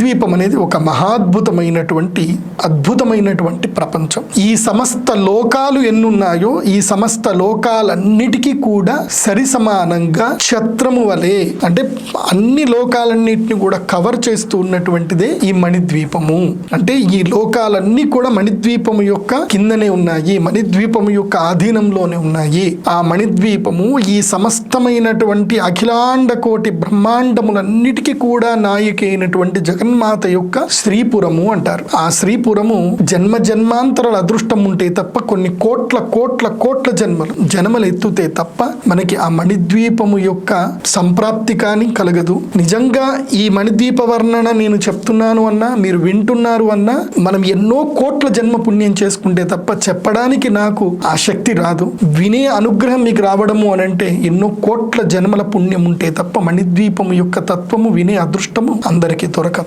మణిద్వీపం అనేది ఒక అద్భుతమైనటువంటి ప్రపంచం. ఈ సమస్త లోకాలు ఎన్నున్నాయో ఈ సమస్త లోకాలన్నిటికీ కూడా సరి సమానంగా ఛత్రము వలె, అంటే అన్ని లోకాలన్నిటిని కూడా కవర్ చేస్తూ ఉన్నటువంటిదే ఈ మణిద్వీపము. అంటే ఈ లోకాలన్నీ కూడా మణిద్వీపము యొక్క కిందనే ఉన్నాయి, మణిద్వీపము యొక్క ఆధీనంలోనే ఉన్నాయి. ఆ మణిద్వీపము ఈ సమస్తమైనటువంటి అఖిలాండ కోటి బ్రహ్మాండములన్నిటికీ కూడా నాయకి అయినటువంటి జగన్మాత యొక్క శ్రీపురము అంటారు. ఆ శ్రీపురము జన్మ జన్మాంతరాల అదృష్టం ఉంటే తప్ప, కొన్ని కోట్ల కోట్ల కోట్ల జన్మలు ఎత్తుతే తప్ప మనకి ఆ మణిద్వీపము యొక్క సంప్రాప్తి కానీ కలగదు. నిజంగా ఈ మణిద్వీప వర్ణన నేను చెప్తున్నాను అన్నా, మీరు వింటున్నారు అన్నా, మనం ఎన్నో కోట్ల జన్మ పుణ్యం చేసుకుంటే తప్ప చెప్పడానికి నాకు ఆ శక్తి రాదు. వినే అనుగ్రహం మీకు రావడము అనంటే ఎన్నో కోట్ల జన్మల పుణ్యం ఉంటే తప్ప మణిద్వీపము యొక్క తత్వము వినే అదృష్టము అందరికీ దొరకదు.